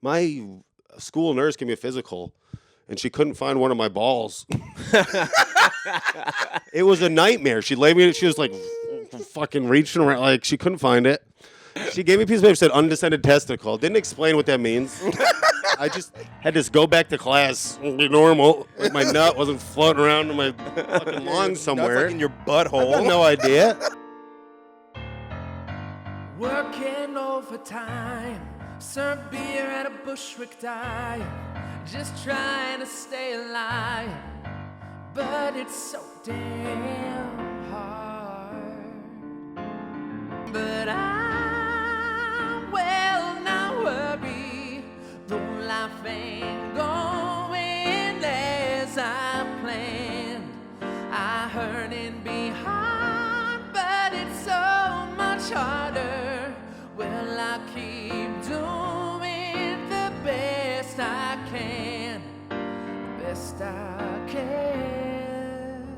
my school nurse gave me a physical, and she couldn't find one of my balls. It was a nightmare. She laid me. She was like fucking reaching around, like she couldn't find it. She gave me a piece of paper, said undescended testicle. Didn't explain what that means. I just had to go back to class and be normal. Like my nut wasn't floating around in my fucking lungs somewhere. Like in your butthole. I had no idea. Working overtime, serve beer at a Bushwick dive, just trying to stay alive, but it's so damn hard. But I will not worry, though life ain't going as I planned. I hurt and be hard, but it's so much harder. Well, I keep doing the best I can, best I can.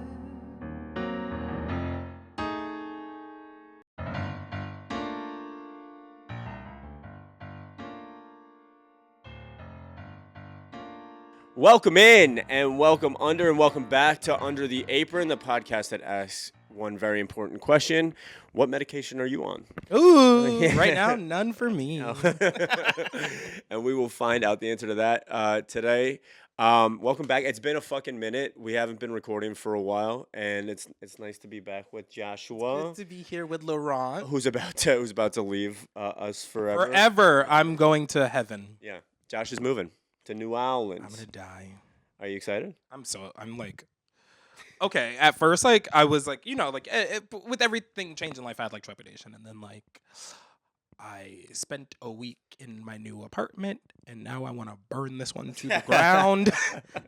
Welcome in and welcome under and welcome back to Under the Apron, the podcast that asks one very important question. What medication are you on? Ooh, right now, none for me. And we will find out the answer to that today. Welcome back. It's been a fucking minute. We haven't been recording for a while, and it's nice to be back with Joshua. Good to be here with Laurent. Who's about to leave us forever. Forever, I'm going to heaven. Yeah, Josh is moving to New Orleans. I'm gonna die. Are you excited? I'm like, okay. At first, like I was like, with everything changing in life, I had like trepidation, and then like I spent a week in my new apartment, and now I want to burn this one to the ground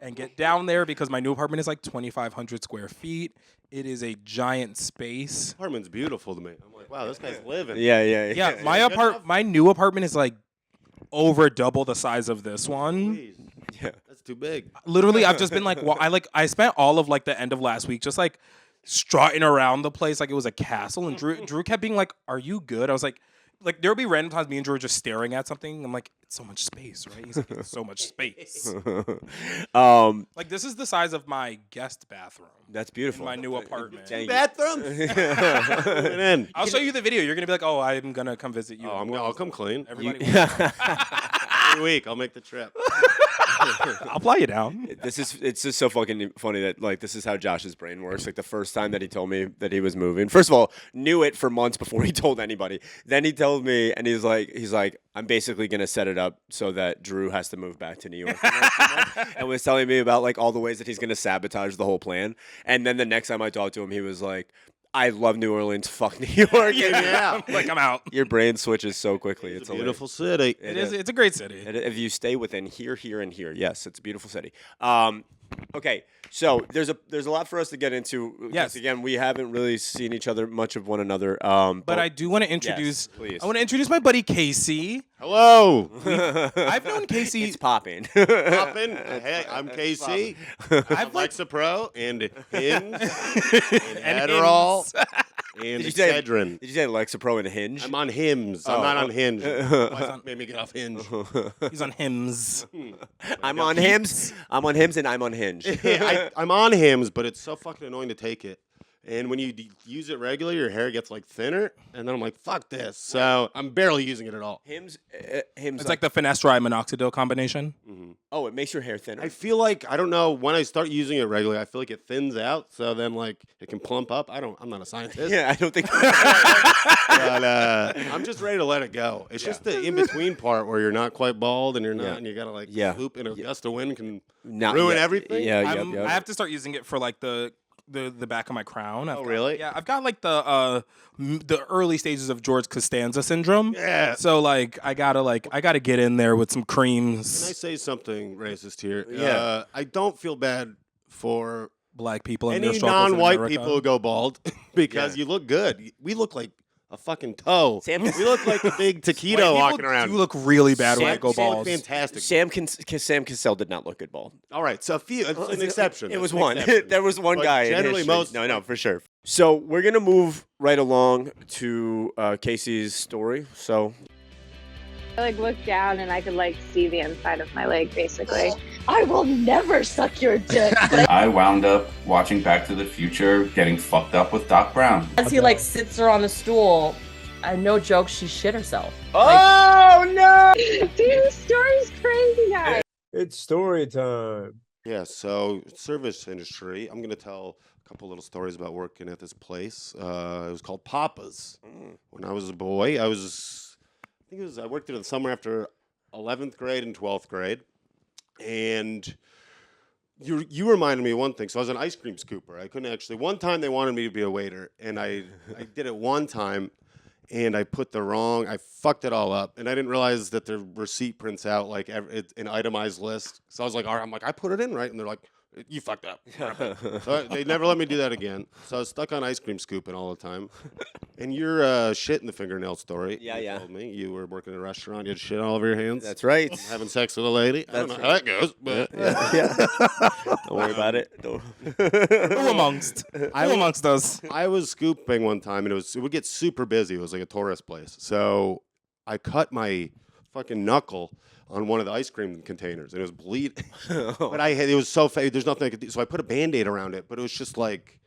and get down there because my new apartment is like 2,500 square feet. It is a giant space. Apartment's beautiful to me. I'm like, wow, this guy's living. Yeah. My new apartment is like over double the size of this one. Please. Yeah, that's too big. Literally, I've just been like, I spent all of like the end of last week just like strutting around the place like it was a castle, and Drew kept being like, "Are you good?" I was like there would be random times me and Drew were just staring at something. I'm like, it's so much space, right? He's like, it's so much space. Like this is the size of my guest bathroom. That's beautiful. In my new apartment. Bathroom. I'll show you the video. You're gonna be like, oh, I'm gonna come visit you. Oh, I'll come clean. Everybody. Every week, I'll make the trip. I'll fly you down. It's just so fucking funny that like this is how Josh's brain works. Like the first time that he told me that he was moving, first of all, knew it for months before he told anybody. Then he told me, and he's like, I'm basically gonna set it up so that Drew has to move back to New York, and was telling me about like all the ways that he's gonna sabotage the whole plan. And then the next time I talked to him, he was like, I love New Orleans. Fuck New York. Yeah. Like, I'm out. Your brain switches so quickly. It's a beautiful city. It is. It's a great city. If you stay within here, and here, yes, it's a beautiful city. Okay, so there's a lot for us to get into. Yes. Again, we haven't really seen each other much of one another. But I do want to introduce. Yes, please. I want to introduce my buddy Casey. Hello. I've known Casey. It's popping. Poppin'. Hey, I'm Casey. I've like Lexapro and Hinge and Adderall and Excedrin. Did you say Lexapro and Hinge? I'm on Hims. I'm not on Hinge. Made me get off Hinge. He's on Hims. I'm on Hims. I'm on Hims and I'm on Hinge. I'm on Hims, but it's so fucking annoying to take it. And when you use it regularly, your hair gets like thinner, and then I'm like, "Fuck this!" So I'm barely using it at all. Hims. It's like the finasteride minoxidil combination. Mm-hmm. Oh, it makes your hair thinner. I feel like I don't know when I start using it regularly. I feel like it thins out, so then like it can plump up. I'm not a scientist. Yeah, I don't think. But I'm just ready to let it go. It's just the in between part where you're not quite bald and you're not, and you gotta like swoop in a gust of wind can ruin everything. Yeah, I have to start using it for like the back of my crown. Really? Yeah, I've got like the early stages of George Costanza syndrome. Yeah. So like I gotta get in there with some creams. Can I say something racist here? Yeah. I don't feel bad for Black people and their any struggles in non-white America. people who go bald because you look good. We look like a fucking toe. We look like a big taquito walking around. You look really bad when I go Sam bald. fantastic. Sam Cassell did not look good bald. All right, so it's an exception. It was An one. exception. There was one But guy. generally in history. most- No, for sure. So we're gonna move right along to Casey's story. So I looked down and I could see the inside of my leg, basically. I will never suck your dick. I wound up watching Back to the Future, getting fucked up with Doc Brown. As he sits her on the stool, and no joke, she shit herself. Oh no! Dude, this story's crazy, guys. It's story time. Yeah, so service industry. I'm gonna tell a couple little stories about working at this place. It was called Papa's. When I was a boy, I worked there the summer after 11th grade and 12th grade, and you reminded me of one thing. So I was an ice cream scooper. I couldn't actually. One time they wanted me to be a waiter, and I did it one time. And I fucked it all up, and I didn't realize that the receipt prints out an itemized list. So I was like, all right, I'm like, I put it in right, and they're like, you fucked up. So they never let me do that again. So I was stuck on ice cream scooping all the time. And your shit in the fingernail story. Yeah, you told me you were working in a restaurant, you had shit all over your hands. That's right. Having sex with a lady. I don't know how that goes, but Yeah. Don't worry about it. Who amongst us? I was scooping one time, and it would get super busy. It was like a tourist place. So I cut my fucking knuckle on one of the ice cream containers, and it was bleeding. But it was so fake. There's nothing I could do. So I put a Band-Aid around it, but it was just like,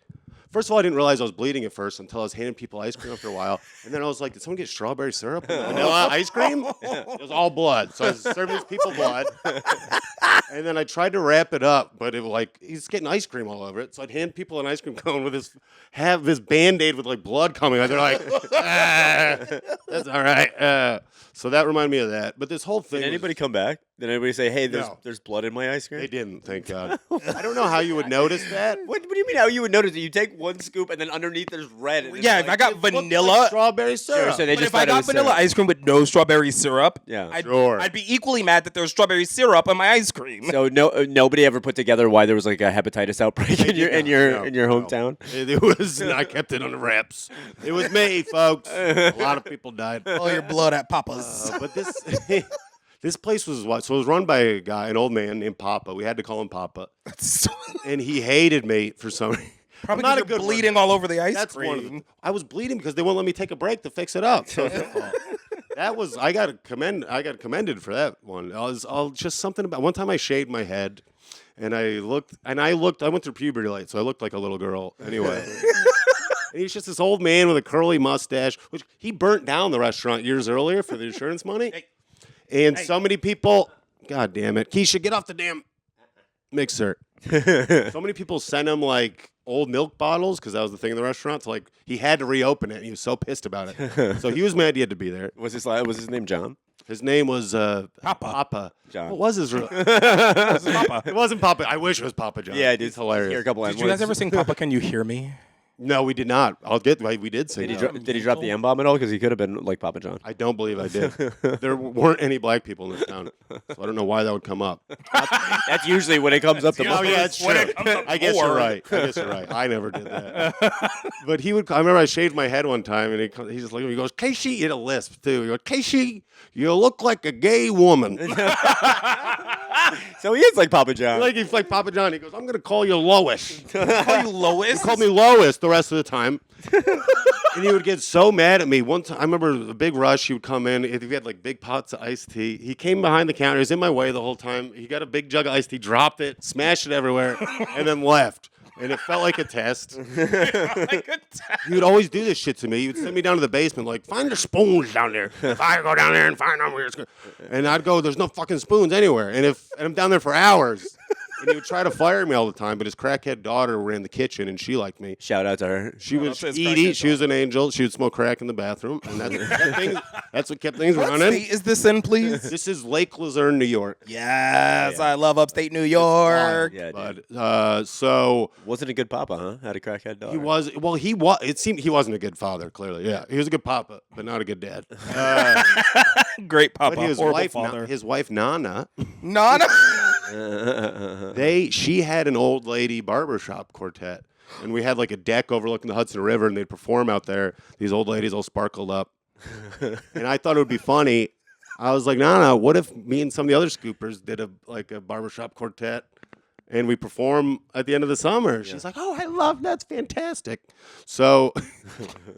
first of all, I didn't realize I was bleeding at first until I was handing people ice cream after a while. And then I was like, did someone get strawberry syrup and vanilla ice cream? It was all blood. So I was serving these people blood. And then I tried to wrap it up, but he's getting ice cream all over it. So I'd hand people an ice cream cone with this Band-Aid with blood coming out. They're like, that's all right. So that reminded me of that. But this whole thing. Did anybody come back? Did anybody say, hey, there's blood in my ice cream? They didn't, thank God. I don't know how you would notice that. What do you mean how you would notice it? You take one scoop and then underneath there's red. And Yeah, if I got vanilla, strawberry syrup. so they but just if I thought it got was vanilla syrup. ice cream with no strawberry syrup, Yeah. I'd be equally mad that there was strawberry syrup on my ice cream. So nobody ever put together why there was like a hepatitis outbreak in your No. hometown. It was. I kept it under wraps. It was me, folks. A lot of people died. All your blood at Papa's. But this place was so it was run by an old man named Papa. We had to call him Papa, and he hated me for some reason. Probably I'm not because a you're good bleeding worker. all over the ice That's cream. one of the, I was bleeding because they wouldn't let me take a break to fix it up. So it's their fault. I got commended for that one. Just something about one time I shaved my head, and I went through puberty late, so I looked like a little girl anyway. And he's just this old man with a curly mustache, which he burnt down the restaurant years earlier for the insurance money. And so many people, God damn it, Keisha, get off the damn mixer. So many people sent him old milk bottles because that was the thing in the restaurant. So he had to reopen it, and he was so pissed about it. So he was mad he had to be there. Was his name John? His name was Papa. John. What was his real? Papa. It wasn't Papa. I wish it was Papa John. Yeah, dude, He's hilarious. Hear a couple Did you guys ever sing Papa, Can You Hear Me? No, we did not. We did sing. Did he drop the M-bomb at all? Because he could have been like Papa John. I don't believe I did. There weren't any black people in this town, so I don't know why that would come up. That's usually when it comes up the Oh most. yeah, it's true. I guess you're right. I never did that. But I remember I shaved my head one time, and he just looked at me. He goes, "Casey," he had a lisp too. He goes, "Casey, you look like a gay woman." So he is like Papa John. He's like Papa John. He goes, "I'm gonna call you Lois." Call you Lois? He called me Lois the rest of the time. And he would get so mad at me. One time, I remember the big rush. He would come in. If he had big pots of iced tea, he came behind the counter. He was in my way the whole time. He got a big jug of iced tea, dropped it, smashed it everywhere, and then left. And it felt like a test. He would always do this shit to me. He would send me down to the basement, find the spoons down there. If I go down there and find them, and I'd go, there's no fucking spoons anywhere. And I'm down there for hours. And he would try to fire me all the time, but his crackhead daughter ran the kitchen, and she liked me. Shout out to her. She was to his Edie. crackhead She was an angel. She would smoke crack in the bathroom, and that's what kept things What running. state is this in, please? This is Lake Luzerne, New York. Yes, I love upstate New York. Yeah, dude. But so Wasn't a good Papa, huh? Had a crackhead daughter. he was. Well, he was. It seemed he wasn't a good father. Clearly, yeah, he was a good papa, but not a good dad. Great Papa, But his horrible wife, father. his wife Nana, Nana. she had an old lady barbershop quartet, and we had a deck overlooking the Hudson River, and they'd perform out there. These old ladies all sparkled up, and I thought it would be funny. I was like, Nana, what if me and some of the other scoopers did a barbershop quartet? and we perform at the end of the summer. She's like, oh, I love that's fantastic. So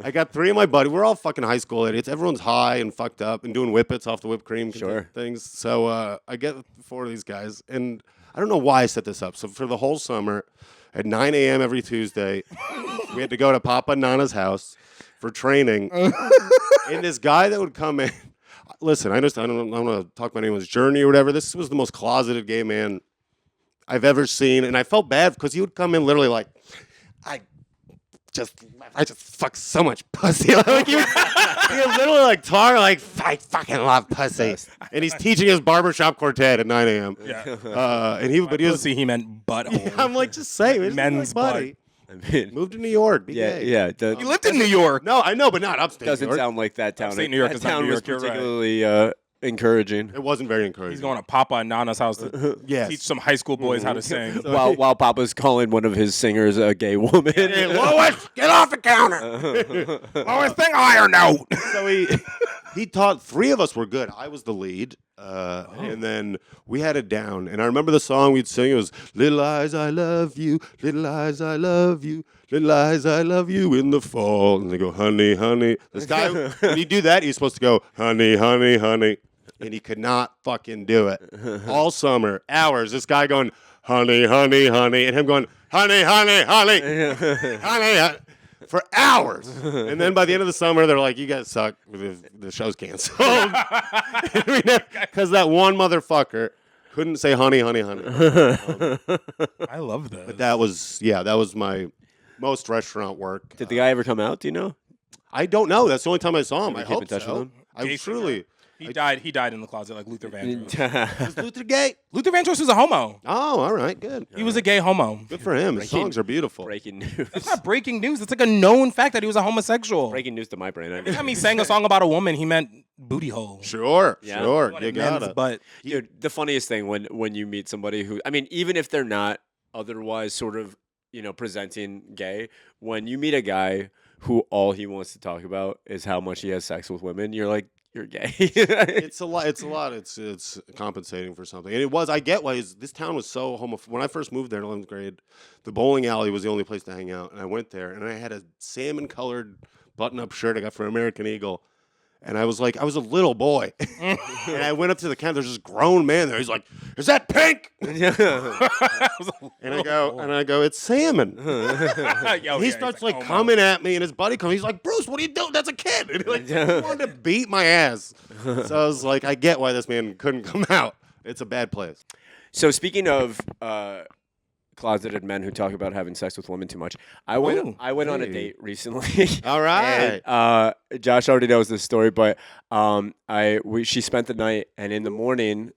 I got 3 of my buddies. We're all fucking high school idiots. Everyone's high and fucked up and doing whippets off the whipped cream things. So I get 4 of these guys, and I don't know why I set this up. So for the whole summer, at 9 a.m. every Tuesday, we had to go to Papa and Nana's house for training. And this guy that would come in, listen, I don't want to talk about anyone's journey or whatever. This was the most closeted gay man I've ever seen, and I felt bad because he would come in literally like, I just fuck so much pussy. Like he was literally like talking like, I fucking love pussy, and he's teaching his barbershop quartet at 9 a.m. Yeah. And he see he meant butthole. I'm like, just say it. Men's like, buddy. I mean, Moved to New York. Be gay. yeah. You lived in New York. No, I know, but not upstate. Doesn't New York. sound like that town. Upstate New York that is not town New was York, you're right. particularly encouraging. It wasn't very encouraging. He's going to Papa and Nana's house to teach some high school boys how to sing. while Papa's calling one of his singers a gay woman. Hey, Lois, get off the counter. Lois, sing higher note. So he taught 3 of us were good. I was the lead. And then we had it down. And I remember the song we'd sing. It was, Little Eyes, I love you. Little Eyes, I love you. Little Eyes, I love you in the fall. And they go, honey, honey. This guy, when you do that, he's supposed to go, honey, honey, honey. And he could not fucking do it. All summer, hours, this guy going, honey, honey, honey. And him going, honey, honey, honey. Honey, honey. For hours. And then by the end of the summer, they're like, you guys suck. The show's canceled. Because that one motherfucker couldn't say honey, honey, honey. I love that. But that was my most restaurant work. Did the guy ever come out? Do you know? I don't know. That's the only time I saw him. I keep hope in touch so. with him? I truly. He died in the closet like Luther Vandross. Was Luther gay? Luther Vandross was a homo. Oh, all right, good. He was a gay homo. Good for him. His songs are beautiful. Breaking news. That's not breaking news. It's like a known fact that he was a homosexual. Breaking news to my brain. Every time he sang a song about a woman, he meant booty hole. Sure. Yeah. You Men's gotta. butt. Dude, the funniest thing when you meet somebody who, I mean, even if they're not otherwise sort of, presenting gay, when you meet a guy who all he wants to talk about is how much he has sex with women, you're like, you're gay. It's a lot. It's compensating for something. And it was. I get why this town was so homophobic. When I first moved there in 11th grade, the bowling alley was the only place to hang out. And I went there, and I had a salmon-colored button-up shirt I got from American Eagle. And I was like, I was a little boy. And I went up to the counter. There's this grown man there. He's like, is that pink? And I go, it's salmon. He starts coming at me, and his buddy comes. He's like, Bruce, what are you doing? That's a kid. And he wanted to beat my ass. So I was like, I get why this man couldn't come out. It's a bad place. So speaking of closeted men who talk about having sex with women too much, I went on a date recently. All right. And, Josh already knows this story, but she spent the night, and in the morning,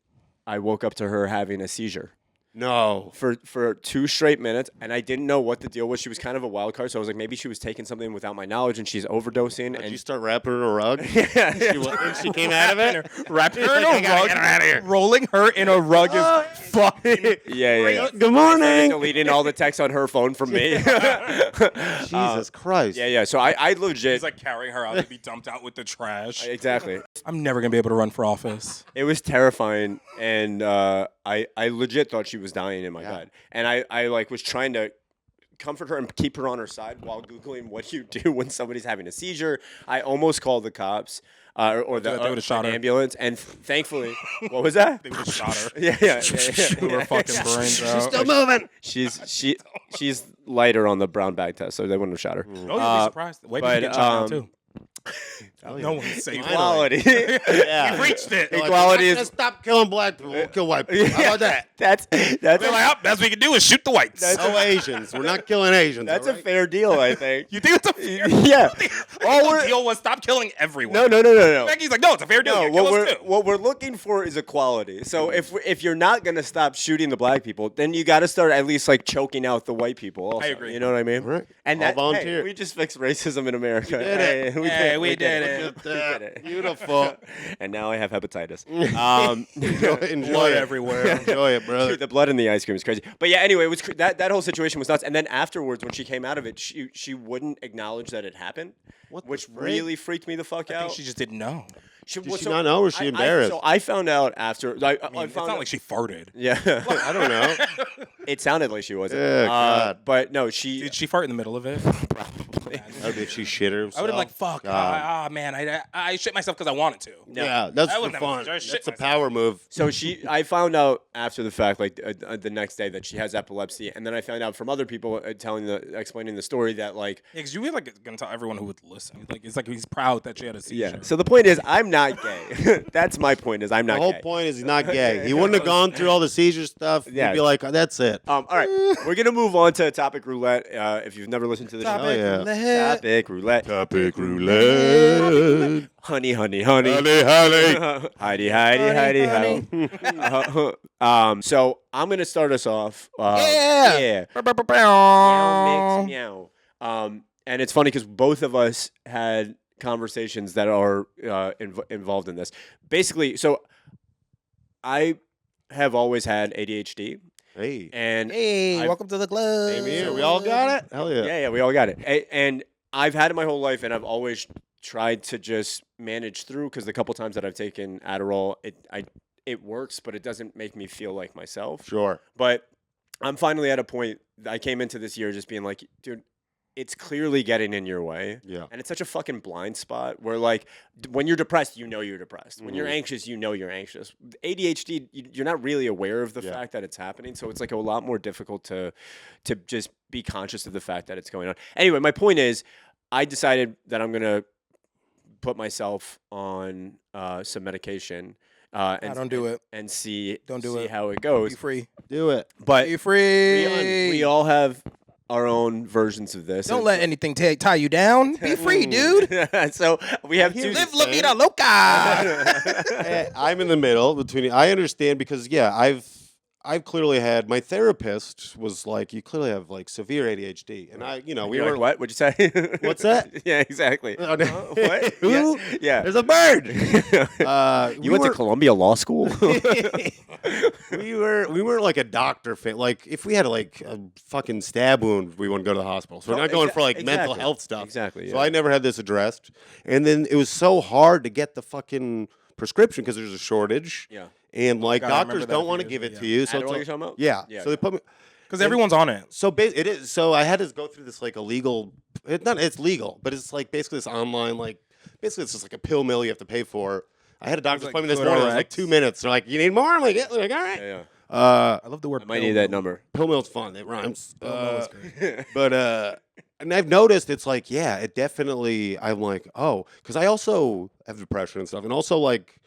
I woke up to her having a seizure. No. For 2 straight minutes, and I didn't know what the deal was. She was kind of a wild card, so I was like, maybe she was taking something without my knowledge, and she's overdosing. Did you start wrapping her in a rug? Yeah. She came out of it? Wrapped her in a rug. Get her out of here. Rolling her in a rug is fucking. Yeah. Good morning. Deleting all the texts on her phone from me. Jesus Christ. Yeah. So I legit. He's like carrying her out to be dumped out with the trash. Exactly. I'm never gonna be able to run for office. It was terrifying, and I legit thought she was dying in my bed, and I was trying to comfort her and keep her on her side while Googling what you do when somebody's having a seizure. I almost called the cops or the ambulance, and thankfully, what was that? They would have shot her. Yeah. Shoot her fucking brains out. She's still moving. She's lighter on the brown bag test, so they wouldn't have shot her. Oh, you'd be surprised. Wait, but get shot now too. No one's safe. Equality. Yeah. You reached it. Equality is stop killing black people. We'll kill white people. How about that? That's They're like, best we can do is shoot the whites. No Asians. We're not killing Asians. That's all a right? fair deal, I think. You think it's a fair Yeah. The deal was stop killing everyone. No. Becky's like, no, it's a fair deal. No, what we're looking for is equality. So if you're not gonna stop shooting the black people, then you got to start at least choking out the white people. Also. I agree. You know what I mean? Right. And I'll that volunteer. Hey, we just fixed racism in America. We did it. We did it. Beautiful. And now I have hepatitis. Enjoy Blood it. everywhere. Enjoy it, brother. Dude, the blood in the ice cream is crazy. But yeah, anyway, it was that whole situation was nuts. And then afterwards, when she came out of it, she wouldn't acknowledge that it happened, which really freaked me the fuck I out. think she just didn't know. Did she not know, or was she embarrassed? So I found out after. I mean, it's not like she farted. Yeah. I don't know. It sounded like she wasn't. Yeah, God. But no, she Did she fart in the middle of it? probably. Oh, did she shit herself? I would have been like, fuck. God. Man, I shit myself because I wanted to. Yeah, that's I for wouldn't have fun. just shit That's a myself. power move. So I found out after the fact, like the next day, that she has epilepsy, and then I found out from other people explaining the story that like. Yeah, because you were like gonna tell everyone who would listen. Like it's like he's proud that she had a seizure. Yeah. So the point is, I'm not gay. That's my point. Is I'm The not whole gay. point is he's not gay. He wouldn't have gone through all the seizure stuff. Yeah. He'd be like, oh, that's it. All right, we're gonna move on to topic roulette. If you've never listened to the Hell yeah. show, topic roulette. Topic roulette. Honey, honey, honey. Honey, honey. Heidi, Heidi, Heidi, ho. So I'm gonna start us off. Yeah. Meow, mix, meow. And it's funny because both of us had conversations that are involved in this. Basically, so I have always had ADHD, Hey. and welcome to the club. Same here. We all got it? Hell yeah. yeah, we all got it. And I've had it my whole life, and I've always tried to just manage through because the couple times that I've taken Adderall, it works, but it doesn't make me feel like myself. Sure. But I'm finally at a point. I came into this year just being like, dude, it's clearly getting in your way. Yeah. And it's such a fucking blind spot where, like, when you're depressed, you know you're depressed. When you're anxious, you know you're anxious. ADHD, you're not really aware of the fact that it's happening. So it's like a lot more difficult to just be conscious of the fact that it's going on. Anyway, my point is, I decided that I'm going to put myself on some medication. Don't do it. And see it. how it goes. Be free. Do it. But Be free. we all have our own versions of this. Don't let anything tie you down. Be free, dude. So we have two. Live la vida loca. I'm in the middle between. I understand because I've clearly had, my therapist was like, you clearly have like severe ADHD, and we You're were like, what? What'd you say? What's that? Yeah, exactly. What? Who? Yeah. There's a bird. You went to Columbia Law School? we weren't like a doctor fit. Like if we had like a fucking stab wound, we wouldn't go to the hospital. So we're not going for like mental health stuff. Exactly. So Yeah. I never had this addressed, and then it was so hard to get the fucking prescription because there's a shortage. Yeah. And like God, I remember doctors that don't a want to few give years it ago, to you. So Adderall it's you're like, talking about? yeah. Yeah. So they put me. Because everyone's on it. So it is. So I had to go through this like illegal. It's legal, but it's like basically this online like basically it's just like a pill mill you have to pay for. I had a doctor's like appointment this morning. It was like 2 minutes. They're like, you need more? I'm like, yeah. They're like, all right. Yeah. I love the word. I might need that number. Pill mill's fun. It rhymes. is great. But and I've noticed it's like, yeah, it definitely. I'm like, oh, because I also have depression and stuff, and also like.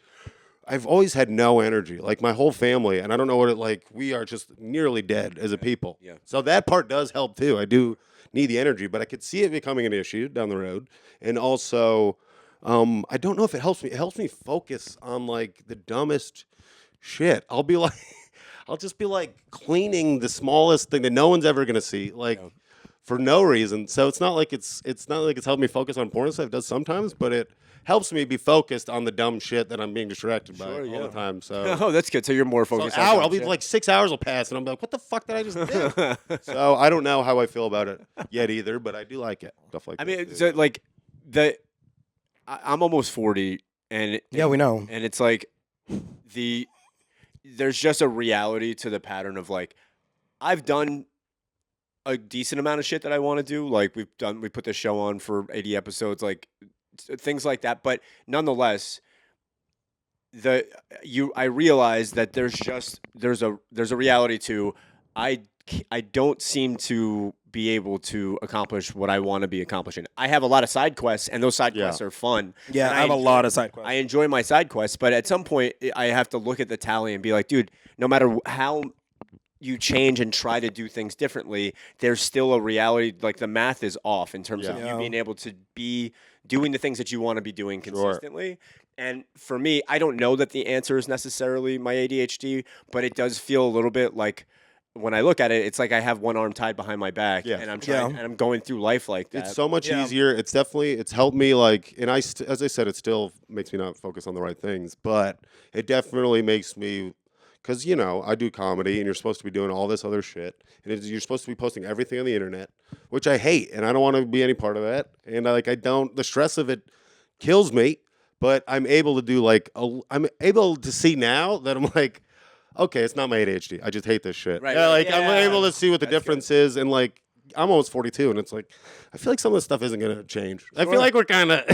I've always had no energy, like my whole family, and I don't know what it like. We are just nearly dead as a people. Yeah. So that part does help too. I do need the energy, but I could see it becoming an issue down the road. And also, I don't know if it helps me. It helps me focus on like the dumbest shit. I'll be like, I'll just be like cleaning the smallest thing that no one's ever gonna see, like for no reason. So it's not like it's not like it's helped me focus on porn stuff. It does sometimes, but it helps me be focused on the dumb shit that I'm being distracted by all the time. So Oh, that's good. So you're more focused so on I'll dumb be shit. like 6 hours will pass, and I'm like, what the fuck did I just do? So I don't know how I feel about it yet either, but I do like it. Stuff like I that. mean, too. so like I'm almost 40, and Yeah, we know. and it's like there's just a reality to the pattern of like I've done a decent amount of shit that I want to do. Like we put the show on for 80 episodes, like things like that. But nonetheless, I realize that there's a reality to I don't seem to be able to accomplish what I want to be accomplishing. I have a lot of side quests, and those side quests are fun. Yeah, And I have a lot of side quests. I enjoy my side quests, but at some point, I have to look at the tally and be like, dude, no matter how you change and try to do things differently, there's still a reality. Like the math is off in terms of you being able to be doing the things that you want to be doing consistently. And for me, I don't know that the answer is necessarily my ADHD, but it does feel a little bit like when I look at it, it's like I have one arm tied behind my back, and I'm trying, and I'm going through life like that. It's so much easier. It's definitely, it's helped me like, and as I said, it still makes me not focus on the right things, but it definitely makes me, because, I do comedy and you're supposed to be doing all this other shit. And you're supposed to be posting everything on the internet, which I hate. And I don't want to be any part of that. And the stress of it kills me, but I'm able to do I'm able to see now that I'm like, okay, it's not my ADHD. I just hate this shit. Right, Yeah, right. like I'm Yeah. able to see what the difference is, and like I'm almost 42, and it's like I feel like some of this stuff isn't gonna change. I feel like we're kind of.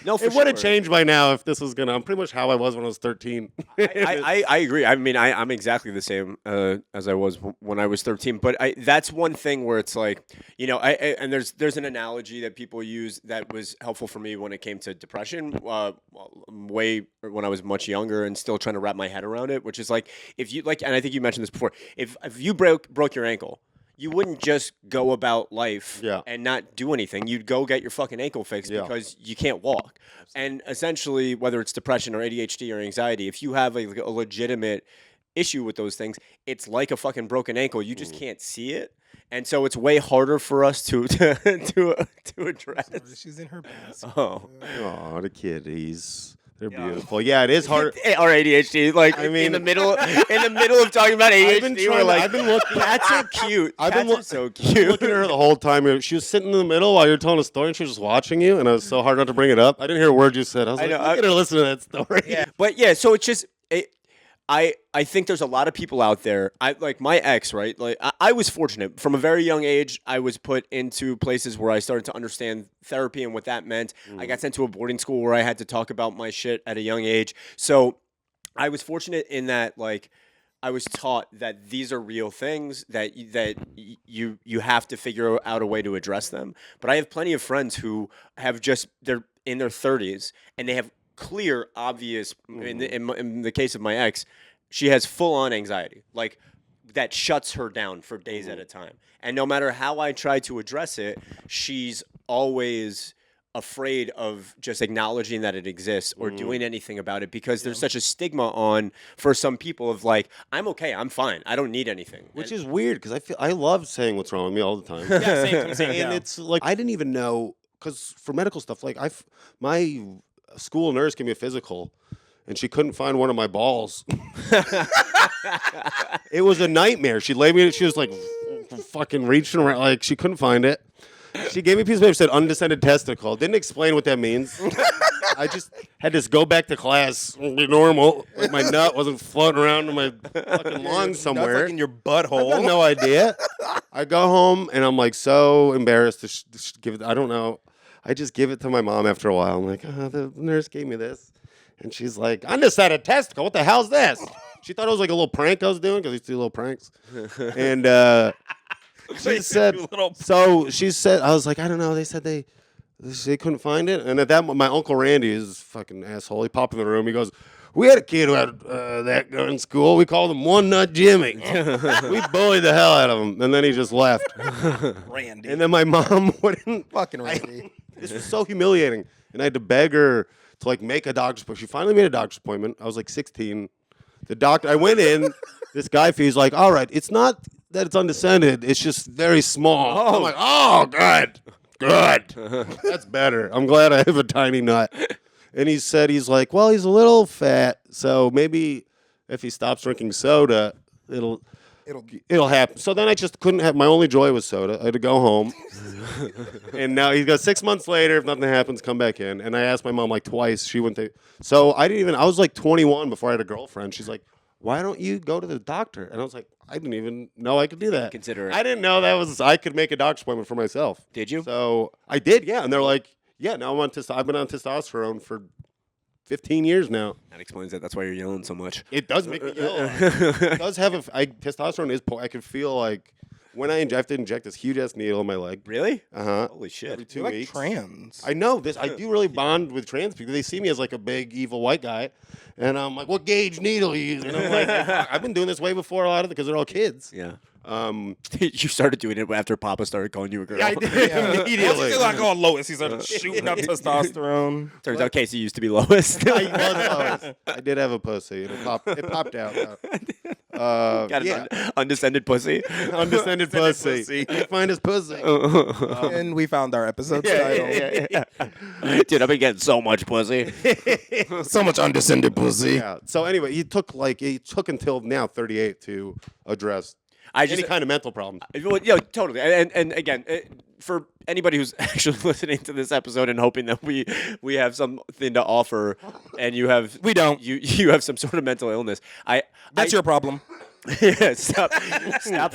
No, for it would have sure. changed by now if this was gonna. I'm pretty much how I was when I was 13. I agree. I mean, I'm exactly the same as I was when I was 13. But that's one thing where it's like, you know, and there's an analogy that people use that was helpful for me when it came to depression. Way when I was much younger and still trying to wrap my head around it, which is like if you like, and I think you mentioned this before. If you broke your ankle, you wouldn't just go about life and not do anything. You'd go get your fucking ankle fixed because you can't walk. And essentially, whether it's depression or ADHD or anxiety, if you have a legitimate issue with those things, it's like a fucking broken ankle. You just can't see it. And so it's way harder for us to address. Sorry, she's in her pants. Oh, Oh, the kitties. They're beautiful. Yeah, it is hard. Or ADHD. Like I mean- in the middle of talking about ADHD, we're like, I've been looking. cats are cute. I've been Cats are so looking cute. at her the whole time. She was sitting in the middle while you were telling a story, and she was just watching you. And it was so hard not to bring it up. I didn't hear a word you said. I was I like, know, look at her listen to that story. Yeah, but yeah, so it's just I think there's a lot of people out there. I like my ex, right? Like I was fortunate from a very young age. I was put into places where I started to understand therapy and what that meant. I got sent to a boarding school where I had to talk about my shit at a young age. So I was fortunate in that, like, I was taught that these are real things that you have to figure out a way to address them. But I have plenty of friends who have they're in their 30s and they have clear, obvious. In the case of my ex, she has full-on anxiety, like that shuts her down for days at a time. And no matter how I try to address it, she's always afraid of just acknowledging that it exists or doing anything about it because there's such a stigma on for some people of like, I'm okay, I'm fine, I don't need anything. Which is weird because I love saying what's wrong with me all the time. Yeah, same. And it's like I didn't even know because for medical stuff, like my school nurse gave me a physical, and she couldn't find one of my balls. It was a nightmare. She laid me. She was like fucking reaching around, like she couldn't find it. She gave me a piece of paper, said undescended testicle. Didn't explain what that means. I just had to go back to class, be normal. Like my nut wasn't floating around in my fucking lungs somewhere. That's like in your I butthole. got no idea. I go home and I'm like so embarrassed to give it. I don't know. I just give it to my mom after a while. I'm like, the nurse gave me this. And she's like, undescended testicle. What the hell's this? She thought it was like a little prank I was doing because I used to do little pranks. And she said, I was like, I don't know. They said they couldn't find it. And at that moment, my Uncle Randy is a fucking asshole. He popped in the room. He goes, we had a kid who had that in school. We called him One Nut Jimmy. We bullied the hell out of him. And then he just left. Randy. And then my mom wouldn't. Fucking Randy. This was so humiliating. And I had to beg her to like make a doctor's appointment. She finally made a doctor's appointment. I was like 16. The doctor, I went in. This guy, he's like, all right, it's not that it's undescended. It's just very small. I'm like, oh, good. That's better. I'm glad I have a tiny nut. And he said, he's like, well, he's a little fat, so maybe if he stops drinking soda, it'll happen. So then I just couldn't have. My only joy was soda. I had to go home. And now he goes 6 months later. If nothing happens, come back in. And I asked my mom like twice. She went to. So I didn't even. I was like 21 before I had a girlfriend. She's like, why don't you go to the doctor? And I was like, I didn't even know I could do that. Consider it. I didn't know I could make a doctor's appointment for myself. Did you? So I did, yeah. And they're like, yeah, now I've been on testosterone for 15 years now. That explains it. That's why you're yelling so much. It does make me yell. It does have testosterone is. I can feel like when I have to inject this huge ass needle in my leg. Really? Holy shit. Every 2 You're like weeks. trans. I know this. I do really bond with trans people. They see me as like a big evil white guy, and I'm like, "What gauge needle are you using?" And I'm like, "I've been doing this way before a lot of it because they're all kids." Yeah. Um, You started doing it after Papa started calling you a girl. I did Once immediately. he's like on Lois, he started shooting up testosterone. Turns out Casey used to be lowest. I did have a pussy. It popped out. Got Yeah. an undescended pussy. Undescended pussy. You find his pussy. And we found our episode title. Dude, I've been getting so much pussy. So much undescended pussy. Yeah. So anyway, he took until now 38 to address I just any kind of mental problems. Well, yeah, totally. And again, for anybody who's actually listening to this episode and hoping that we have something to offer, and you have We don't. you have some sort of mental illness. That's your problem. Yeah, stop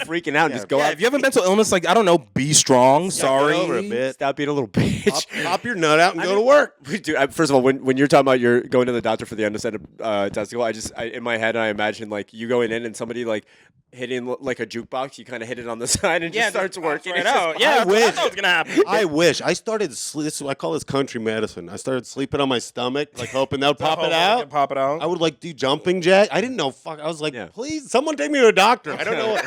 freaking out and just go Yeah, out. if you have a mental illness, like, I don't know, be strong. Sorry. Get over it a bit. Stop being a little bitch. Pop your nut out and go to work. Dude, first of all, when you're talking about you're going to the doctor for the undescended testicle, I in my head I imagine like you going in and somebody like hitting like a jukebox. You kind of hit it on the side and just starts working. Right It's just- out. Yeah, I that's what I wish. thought was gonna happen. I wish. I started I call this country medicine. I started sleeping on my stomach, like hoping that would pop it out. Pop it out. I would like do jumping jack. I didn't know. Fuck. I was like, Yeah. please, someone take me to a doctor. I don't know.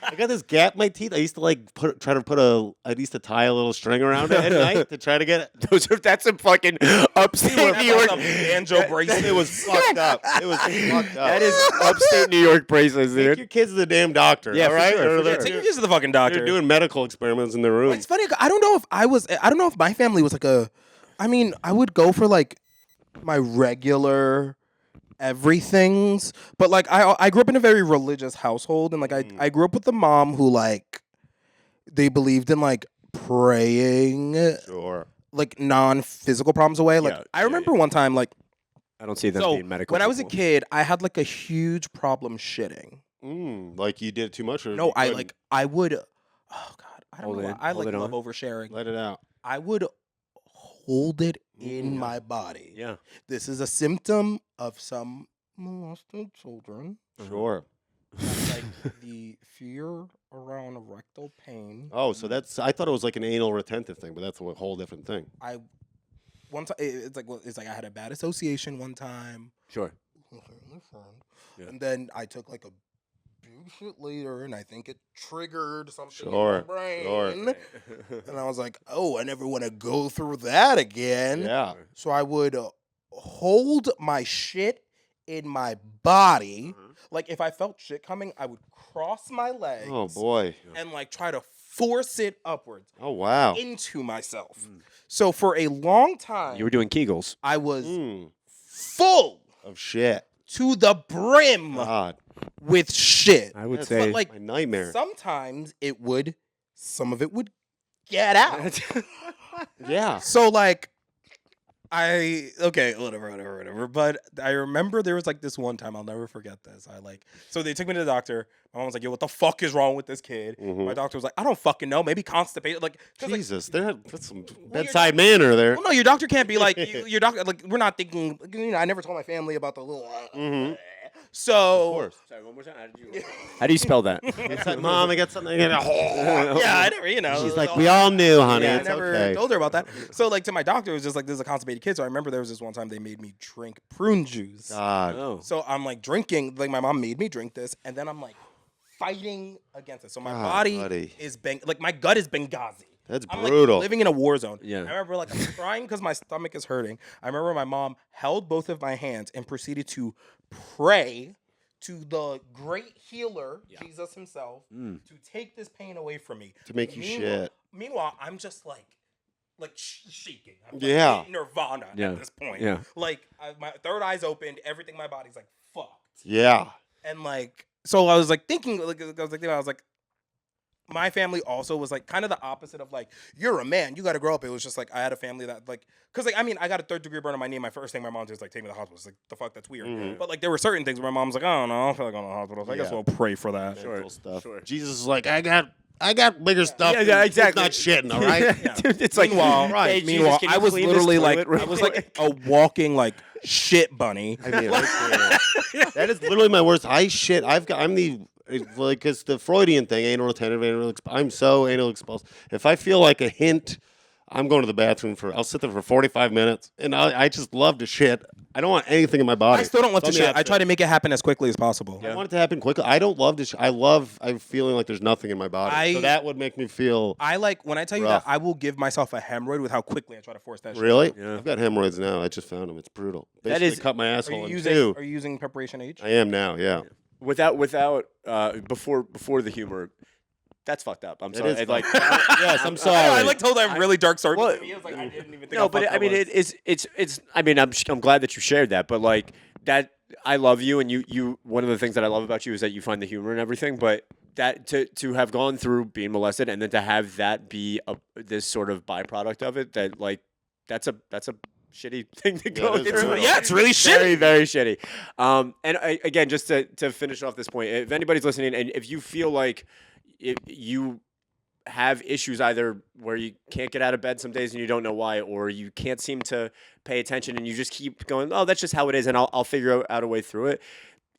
I got this gap in my teeth. I used to like I used to tie a little string around it at night to try to get it. That's some fucking upstate New York. banjo bracelet. It was fucked up. It was fucked up. That is upstate New York braces, Take dude. your kids to the damn doctor. Yeah, all for right. sure, Or for they're, sure. Take your kids to the fucking doctor. they're doing medical experiments in their room. It's funny. I don't know if my family was like I mean, I would go for like my regular everythings, but like I grew up in a very religious household, and like I grew up with a mom who like they believed in like praying Sure. like non-physical problems away. Like Yeah, I remember one time like I don't see them so being medical. when I was a people. kid, I had like a huge problem shitting. Like you did too much, or No, you I couldn't? like I would. Oh God, I don't Hold know. it Why. in, I hold like it love on. oversharing. let it out. I would hold it in my body. Yeah. This is a symptom of some molested children. Sure. Like the fear around rectal pain. Oh, so that's. I thought it was like an anal retentive thing, but that's a whole different thing. I one time it's like I had a bad association one time. Sure. Yeah. And then I took like a big shit later, and I think it triggered something Sure, in my brain. sure. And I was like, oh, I never want to go through that again. Yeah. So I would hold my shit in my body. Like if I felt shit coming, I would cross my legs. Oh boy. And like try to force it upwards Oh wow. into myself. So for a long time, You were doing Kegels. I was Mm, full of shit. to the brim God. with shit. I would That's say. But like My nightmare. sometimes some of it would get out. Yeah. So like whatever. But I remember there was like this one time, I'll never forget this. So they took me to the doctor. My mom was like, yo, what the fuck is wrong with this kid? My doctor was like, I don't fucking know. Maybe constipated. Like, 'cause, like, Jesus, that's some your bedside manner there. well, no, your doctor can't be like, your doctor, like, we're not thinking, I never told my family about the little, so. Of course. Sorry, one more time. How do you spell that? It's like, Mom, I got something. Yeah, I never, She's like, we all knew, honey. Yeah, I It's never okay. told her about that. So, like, to my doctor, it was just like, this is a constipated kid. So I remember there was this one time they made me drink prune juice. God. Oh. So I'm like drinking, like my mom made me drink this, and then I'm like fighting against it. So my God, body buddy. is like my gut is Benghazi. That's I'm brutal. like living in a war zone. Yeah. I remember like I'm crying because my stomach is hurting. I remember my mom held both of my hands and proceeded to pray to the great healer, Jesus himself, to take this pain away from me. To make you Meanwhile- shit. Meanwhile, I'm just like shaking. I'm Yeah. in nirvana Yeah. at this point. Yeah. Like my third eye's opened, everything in my body's like fucked. Yeah. And like, so I was like thinking, I was like, my family also was like kind of the opposite of like, you're a man, you got to grow up. It was just like I had a family that like, cause like I mean I got a 3rd-degree burn on my knee. My first thing my mom did was like take me to the hospital. It's like the fuck, that's weird. But like there were certain things where my mom's like, I don't know, I don't feel like going to the hospital. So I guess Yeah. we'll pray for that. Mental stuff. Sure. Jesus is like, I got bigger stuff. Yeah, than exactly. Not shitting, all right? Dude, it's like, Meanwhile, hey, Jesus, meanwhile, can you I was clean this literally like, toilet real I was like quick? a walking like shit bunny. I mean, that is literally my worst. I'm the like it's the Freudian thing, anal retentive, I'm so anal expulsive. If I feel like a hint, I'm going to the bathroom I'll sit there for 45 minutes, and I just love to shit. I don't want anything in my body. I still don't love to Tell me shit. I try to make it happen as quickly as possible. I want it to happen quickly. I don't love to. I'm feeling like there's nothing in my body. So that would make me feel. I like when I tell you Rough. that I will give myself a hemorrhoid with how quickly I try to force that shit. Really? Yeah. I've got hemorrhoids now. I just found them. It's brutal. That Basically is- cut my Are asshole you in using two. Are you using Preparation H? I am now. Yeah. without before the humor, that's fucked up. I'm sorry. is It, like, Yes, I'm sorry. I like told them really dark story. Well, to me. I was like, I didn't even think. no, how but fucked I mean, that was. it's. I mean, I'm glad that you shared that, but like that, I love you, and you. One of the things that I love about you is that you find the humor and everything. But that to have gone through being molested and then to have that be this sort of byproduct of it, that like that's a shitty thing to go it is through. brutal. Yeah, it's really Very, shitty. very shitty. And again, just to finish off this point, if anybody's listening and if you feel like you have issues either where you can't get out of bed some days and you don't know why, or you can't seem to pay attention and you just keep going, oh, that's just how it is, and I'll figure out a way through it.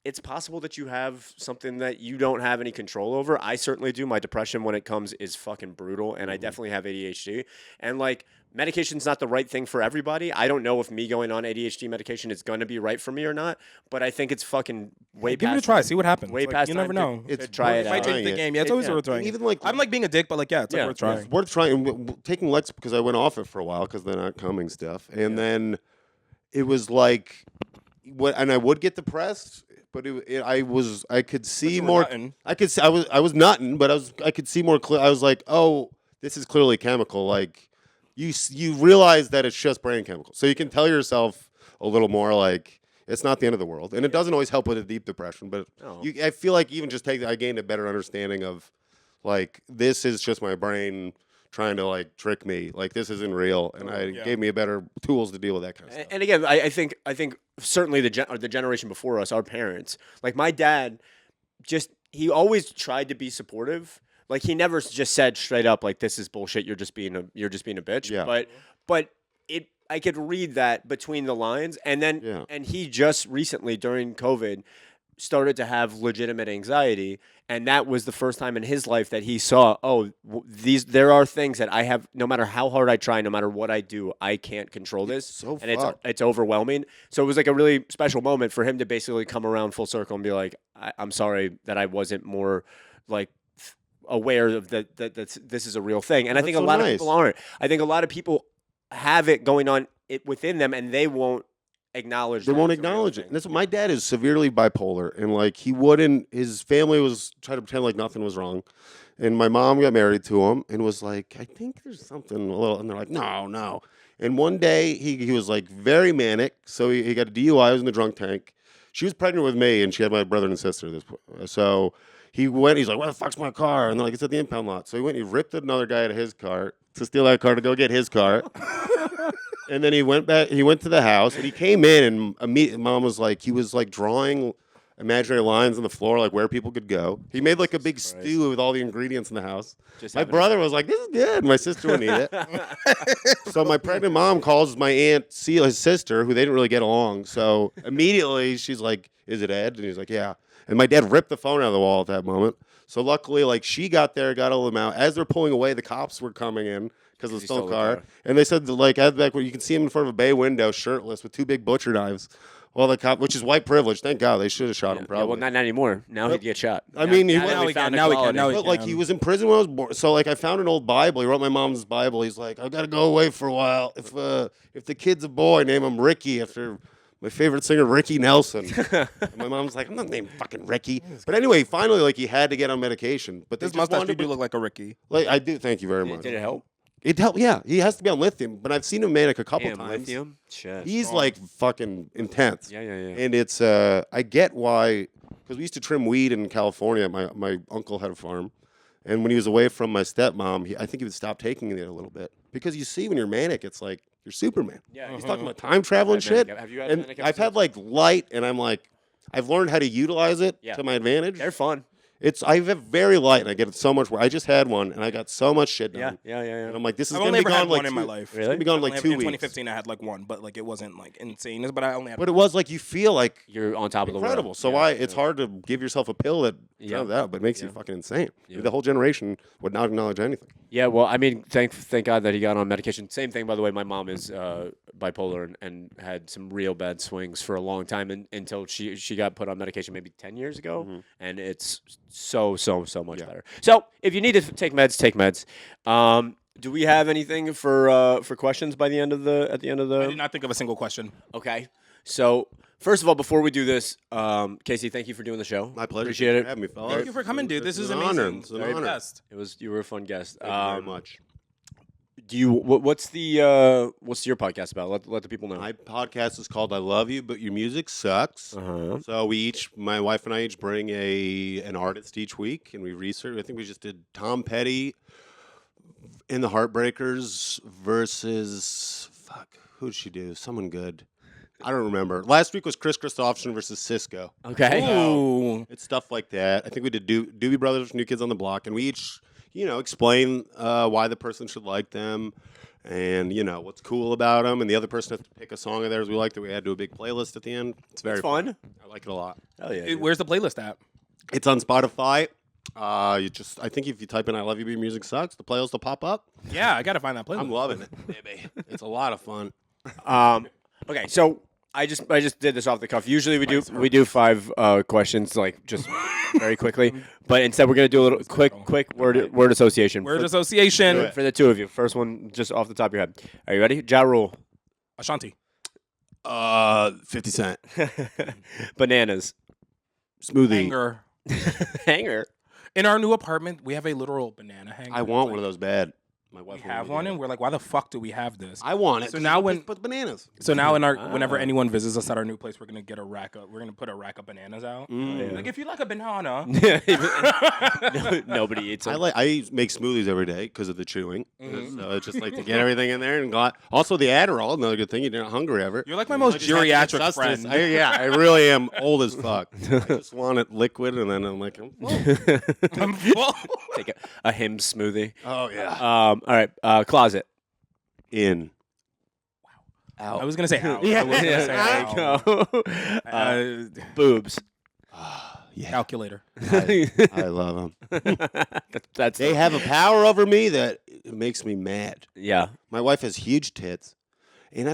It's possible that you have something that you don't have any control over. I certainly do. My depression when it comes is fucking brutal, and I definitely have ADHD. And like, medication's not the right thing for everybody. I don't know if me going on ADHD medication is going to be right for me or not, but I think it's fucking way Give past it a try. See what happens. way Like, past you time never to- know. It's to try it worth It might out. change trying the it. game. Yeah, it's always Yeah. worth trying. Even like I'm like being a dick, but like, yeah, it's like Yeah, worth yeah. trying. worth trying. Taking Lex because I went off it for a while because they're not coming stuff, and then it was like, and I would get depressed, but I could see you were more. nutting. I could see, I was nutting, but I could see more clear. I was like, oh, this is clearly chemical. Like you realize that it's just brain chemicals, so you can tell yourself a little more like it's not the end of the world, and it doesn't always help with a deep depression, but No. I feel like even just I gained a better understanding of like this is just my brain trying to like trick me. Like this isn't real, and it gave me a better tools to deal with that kind of stuff. And again, I think certainly the generation before us, our parents, like my dad, he always tried to be supportive. Like he never just said straight up like this is bullshit. You're just being a bitch. Yeah. But I could read that between the lines, and then and he just recently during COVID started to have legitimate anxiety, and that was the first time in his life that he saw, there are things that I have, no matter how hard I try, no matter what I do, I can't control this, so and fucked. it's overwhelming. So it was like a really special moment for him to basically come around full circle and be like, I'm sorry that I wasn't more like aware of that this is a real thing. And I That's think a so lot of nice. people aren't. I think a lot of people have it going on within them, and they won't acknowledge. They that won't it's a real acknowledge it. thing. And that's, my dad is severely bipolar, and like he wouldn't. His family was trying to pretend like nothing was wrong, and my mom got married to him and was like, I think there's something a little. And they're like, no. And one day he was like very manic, so he got a DUI. He was in the drunk tank. She was pregnant with me, and she had my brother and sister. So he went. He's like, "Where the fuck's my car?" And they're like, "It's at the impound lot." So he went. He ripped another guy out of his car to steal that car to go get his car. And then he went back. He went to the house, and he came in, and immediately mom was like, he was like drawing imaginary lines on the floor, like where people could go. He made like a big stew with all the ingredients in the house. My brother was like, "This is good." My sister wouldn't eat it. So my pregnant mom calls my aunt Celia, his sister, who they didn't really get along. So immediately she's like, "Is it Ed?" And he's like, "Yeah." And my dad ripped the phone out of the wall at that moment. So luckily, like she got there, got all of them out. As they're pulling away, the cops were coming in because of the stolen car. And they said that, like, at the back where you can see him in front of a bay window, shirtless, with two big butcher knives. Well, the cop, which is white privilege, thank God, they should have shot him. Yeah, Probably. well, not anymore. Now he'd get shot. I mean, he now went- that Now we we found can, now we can, equality. now we But like he was in prison when I was born, so like I found an old Bible. He wrote my mom's Bible. He's like, "I gotta go away for a while. If the kid's a boy, name him Ricky after my favorite singer, Ricky Nelson." And my mom's like, "I'm not named fucking Ricky." But anyway, finally, like he had to get on medication. But they This just mustache wanted do to- look like a Ricky. like I do. Thank you very much. Did it help? It helped. Yeah, he has to be on lithium. But I've seen him manic a couple Damn, times. lithium? Shit. He's like fucking intense. Yeah. And it's I get why, because we used to trim weed in California. My uncle had a farm, and when he was away from my stepmom, I think he would stop taking it a little bit, because you see when you're manic, it's like you're Superman. Yeah. He's talking about time travel and I've had shit. manic- have you had And manic I've had episodes? like light, and I'm like, I've learned how to utilize it Yeah. to my advantage. They're fun. I have very light, and I get so much. I just had one, and I got so much shit done. Yeah. And I'm like, this is I've gonna only be ever gone had like one in my two- life. It's gonna be gone in like 2 In weeks. 2015, I had like one, but like it wasn't like insane. But I only had. But it was like you feel like You're on top of the incredible. world. So it's hard to give yourself a pill that drowns out, but it makes you fucking insane. Yeah. The whole generation would not acknowledge anything. Yeah, well, I mean, thank God that he got on medication. Same thing, by the way. My mom is bipolar and had some real bad swings for a long time until she got put on medication maybe 10 years ago, and it's so much better. So if you need to take meds, take meds. Do we have anything for questions by the end of the I did not think of a single question. Okay. So first of all, before we do this, Casey, thank you for doing the show. My pleasure. Appreciate Thanks it. for having me, fellas. Thank you for coming, dude. This It's is an amazing. honor. It's an Very honor. best. You were a fun guest. Thank you very much. Do you? What's your podcast about? Let the people know. My podcast is called "I Love You, But Your Music Sucks." Uh-huh. So my wife and I each bring an artist each week, and we research. I think we just did Tom Petty in the Heartbreakers versus who'd she do? Someone good. I don't remember. Last week was Chris Christopherson versus Cisco. Okay. Ooh. It's stuff like that. I think we did Doobie Brothers, New Kids on the Block, and we each, explain why the person should like them, and what's cool about them, and the other person has to pick a song of theirs we like that we add to a big playlist at the end. It's very fun. I like it a lot. Hell yeah. Where's the playlist at? It's on Spotify. I think if you type in "I Love You, But Your Music Sucks," the playlist will pop up. Yeah, I gotta find that playlist. I'm loving it, baby. It's a lot of fun. Okay, so I just did this off the cuff. Usually we do 5 questions, like just very quickly, but instead we're gonna do a little quick word association. Word association. For the two of you. First one, just off the top of your head. Are you ready? Ja Rule. Ashanti. 50 Cent. Bananas. Smoothie. Hanger. Hanger. In our new apartment, we have a literal banana hanger. I want one of those bad. My wife We won't have let me one, do and it. we're like, why the fuck do we have this? I want it. So now when- put bananas. So now whenever anyone visits us at our new place, we're gonna get we're gonna put a rack of bananas out. Mm. Like, if you like a banana, Nobody eats them. I make smoothies every day because of the chewing. Mm-hmm. So it's just like to get everything in there and also the Adderall. Another good thing, you're not hungry ever. you're like my most I just have to get geriatric sustenance. friend. I really am old as fuck. I just want it liquid, and then I'm like, I'm full. Take a him smoothie. oh yeah. All right. Closet. In. I was gonna say out. Yeah. I was gonna say out. Go. Boobs. Yeah. Calculator. I love them. That's They have a power over me that it makes me mad. yeah. My wife has huge tits, and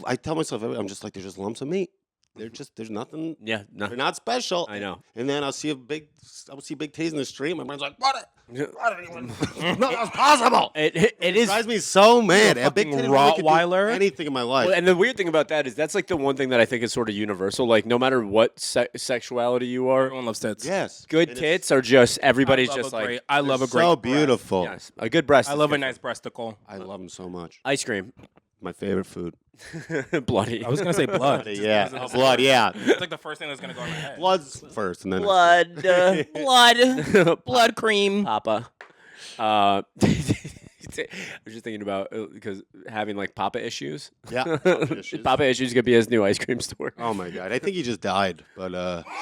I tell myself, I'm just like, they're just lumps of meat. There's nothing. Yeah. No. They're not special. I know. And then I'll see big titties in the street. My brain's like, what? No, that's possible. It is. Drives me so mad. You're a A big fucking titty woman could do Rottweiler. anything in my life. Well, and the weird thing about that is that's like the one thing that I think is sort of universal. Like no matter what sexuality you are, Everyone loves tits. yes. good And it's tits are just everybody's I love just a like great- I love a great. so breast. beautiful. yes, a good breast. I is love a good. nice breasticle. I love them so much. Ice cream. My favorite food. Bloody. I was gonna say blood. Yeah. Just- Blood, yeah. It's like the first thing that's gonna go in my head. Blood's first, and then blood cream. Papa. I was just thinking about because having like Papa issues. Yeah. Papa issues. Papa issues could be his new ice cream store. Oh my god. I think he just died, but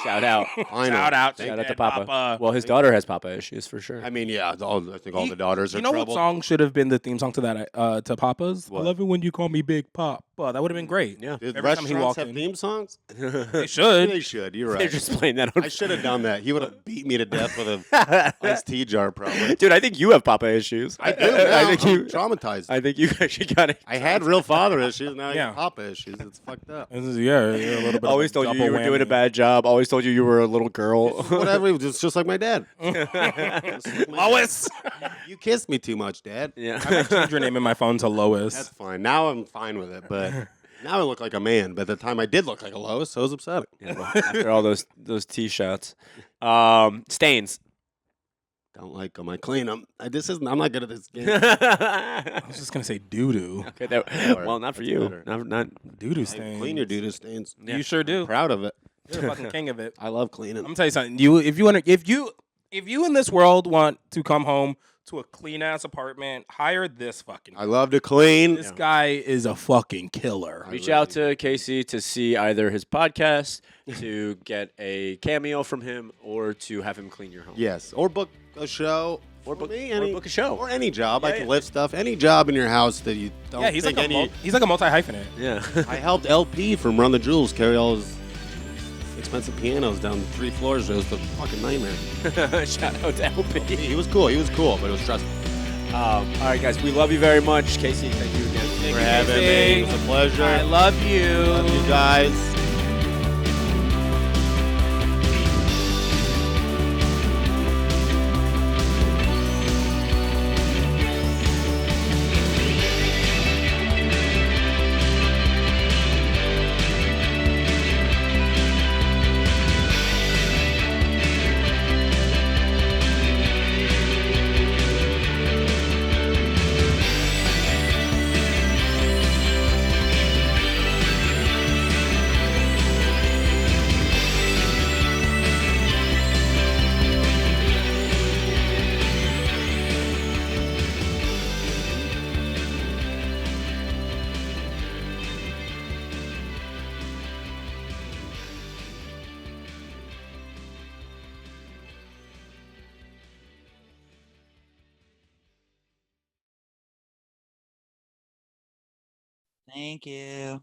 Shout out. I know. Shout out. Shout out to Dead Papa. Well, his daughter has Papa issues for sure. I mean, yeah. I think all the daughters are You know trouble. what song should have been the theme song to that to Papa's? What? I love it when you call me Big Pop. That would have been great. Yeah. Did Every time he restaurants walked have in. theme songs? They should. They should. You're They're right. just playing that on. I should have done that. He would have beat me to death with a iced tea jar, probably. Dude, I think you have Papa issues. I do. Now. I think I'm you. traumatized. I think you actually got it. I had real father issues. Now I Yeah. have papa issues. It's fucked up. This is, yeah, a little bit. Always of a told you double were doing a whammy. bad job. Always told you were a little girl. Whatever. It's just like my dad. Just like my Lois. dad. You kissed me too much, Dad. Yeah. I might change your name in my phone to Lois. That's fine. Now I'm fine with it. But now I look like a man. But at the time I did look like a Lois, so it was upsetting. Yeah, well, after all those tee shots, stains. Don't like them. I clean them. I'm not good at this game. I was just gonna say doo doo. Okay, well, not for That's you. better. Not Doo doo I stains. clean your doo-doo stains. You sure do. Proud of it. You're a fucking king of it. I love cleaning. I'm gonna tell you something. If you in this world want to come home to a clean ass apartment, hire this fucking. I love to clean. This guy is a fucking killer. Reach out to Casey to see either his podcast, to get a cameo from him, or to have him clean your home. Yes, or book a show, or book book a show. or any job. I Yeah, can yeah. lift stuff. Any job in your house that you don't Yeah, he's think like any. he's like a multi hyphenate. Yeah. I helped LP from Run the Jewels carry all his expensive pianos down 3 floors. It was a fucking nightmare. Shout out to LP. He was cool, but it was stressful. All right, guys, we love you very much. Casey, thank you again. For having me. It was a pleasure. I love you. Love you guys. Thank you.